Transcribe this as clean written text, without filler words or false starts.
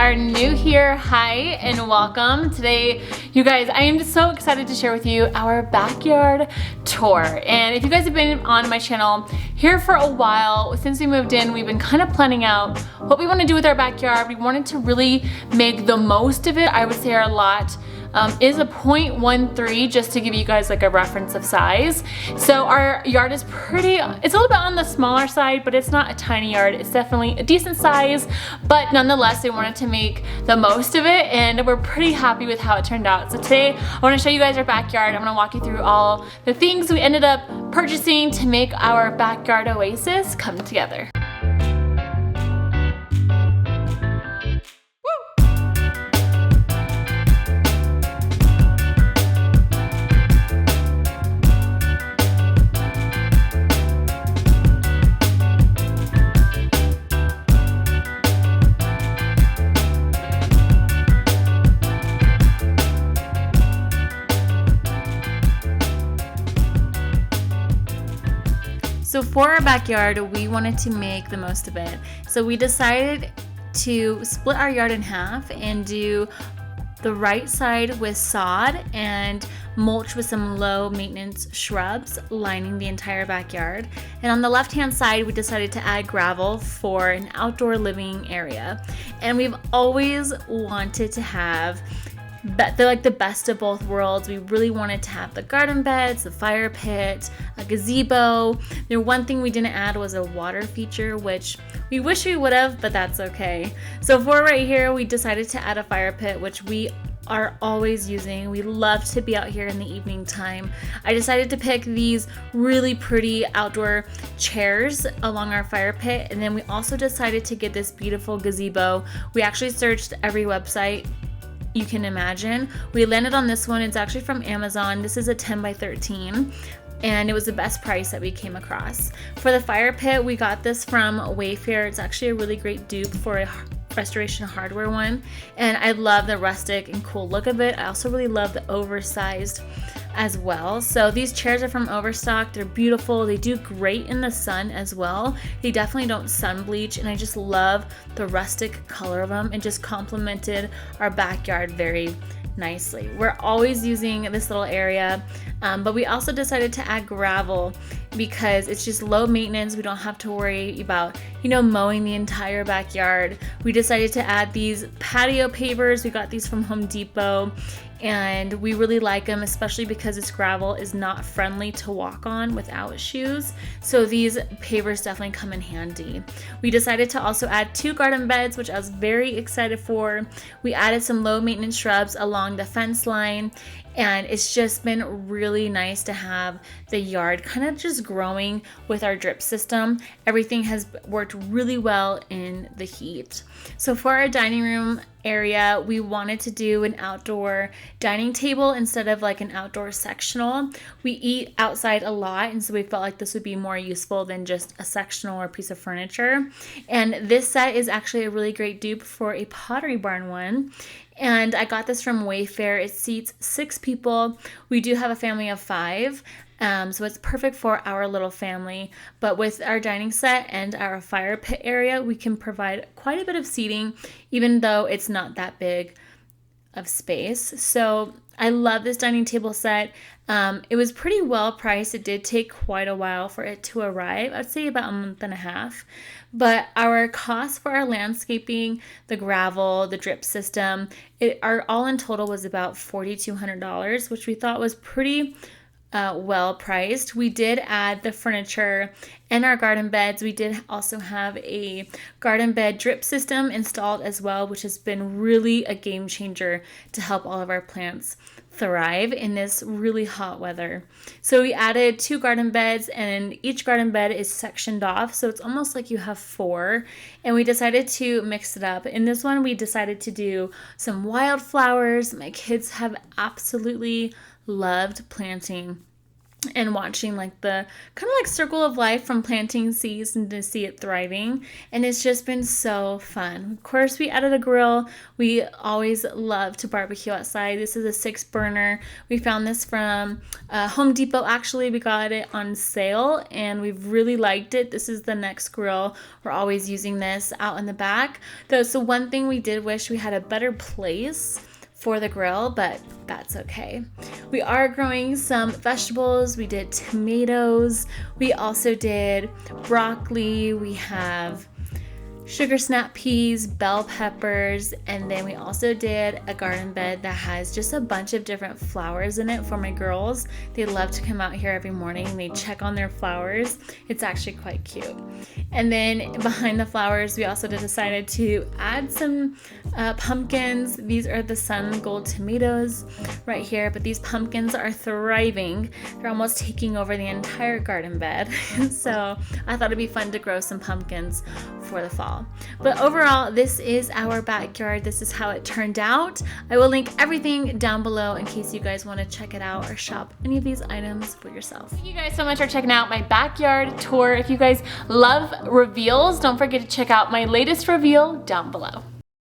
are new here, hi and welcome. Today, you guys, I am so excited to share with you our backyard tour. And if you guys have been on my channel here for a while, since we moved in, we've been kind of planning out what we want to do with our backyard. We wanted to really make the most of it. I would say our lot is a 0.13, just to give you guys like a reference of size. So our yard is it's a little bit on the smaller side, but it's not a tiny yard. It's definitely a decent size, but nonetheless, we wanted to make the most of it, and we're pretty happy with how it turned out. So today, I want to show you guys our backyard. I'm going to walk you through all the things we ended up purchasing to make our backyard oasis come together. So for our backyard, we wanted to make the most of it. So we decided to split our yard in half and do the right side with sod and mulch with some low maintenance shrubs lining the entire backyard. And on the left hand side, we decided to add gravel for an outdoor living area. And we've always wanted to have they're like the best of both worlds. We really wanted to have the garden beds, the fire pit, a gazebo. The one thing we didn't add was a water feature, which we wish we would have, but that's okay. So for right here, we decided to add a fire pit, which we are always using. We love to be out here in the evening time. I decided to pick these really pretty outdoor chairs along our fire pit, and then we also decided to get this beautiful gazebo. We actually searched every website you can imagine. We landed on this one. It's actually from Amazon. This is a 10 by 13 and it was the best price that we came across. For the fire pit, we got this from Wayfair. It's actually a really great dupe for a restoration hardware one, and I love the rustic and cool look of it. I also really love the oversized as well. So these chairs are from Overstock. They're beautiful. They do great in the sun as well. They definitely don't sun bleach, and I just love the rustic color of them. It just complemented our backyard very nicely. We're always using this little area, but we also decided to add gravel because it's just low maintenance. We don't have to worry about, mowing the entire backyard. We decided to add these patio pavers. We got these from Home Depot, and we really like them, especially because this gravel is not friendly to walk on without shoes. So these pavers definitely come in handy. We decided to also add 2 garden beds, which I was very excited for. We added some low maintenance shrubs along the fence line, and it's just been really nice to have the yard kind of just growing with our drip system. Everything has worked really well in the heat. So for our dining room area, we wanted to do an outdoor dining table instead of like an outdoor sectional. We eat outside a lot, and so we felt like this would be more useful than just a sectional or piece of furniture. And this set is actually a really great dupe for a Pottery Barn one. And I got this from Wayfair. It seats 6 people. We do have a family of 5. So it's perfect for our little family. But with our dining set and our fire pit area, we can provide quite a bit of seating, even though it's not that big of space. So I love this dining table set. It was pretty well priced. It did take quite a while for it to arrive. I'd say about a month and a half. But our cost for our landscaping, the gravel, the drip system, our all in total was about $4,200, which we thought was pretty well priced. We did add the furniture and our garden beds. We did also have a garden bed drip system installed as well, which has been really a game changer to help all of our plants thrive in this really hot weather. So we added 2 garden beds, and each garden bed is sectioned off, so it's almost like you have 4, and we decided to mix it up. In this one, we decided to do some wildflowers. My kids have absolutely loved planting and watching like the kind of like circle of life from planting seeds and to see it thriving. And it's just been so fun. Of course, we added a grill. We always love to barbecue outside. This is a 6-burner. We found this from Home Depot. Actually, we got it on sale and we've really liked it. This is the next grill. We're always using this out in the back. Though, so one thing we did wish we had a better place for the grill, but that's okay. We are growing some vegetables. We did tomatoes. We also did broccoli. We have sugar snap peas, bell peppers, and then we also did a garden bed that has just a bunch of different flowers in it for my girls. They love to come out here every morning and they check on their flowers. It's actually quite cute. And then behind the flowers, we also decided to add some pumpkins. These are the sun gold tomatoes right here, but these pumpkins are thriving. They're almost taking over the entire garden bed. So I thought it'd be fun to grow some pumpkins for the fall. But overall, this is our backyard. This is how it turned out. I will link everything down below in case you guys want to check it out or shop any of these items for yourself. Thank you guys so much for checking out my backyard tour. If you guys love reveals, don't forget to check out my latest reveal down below.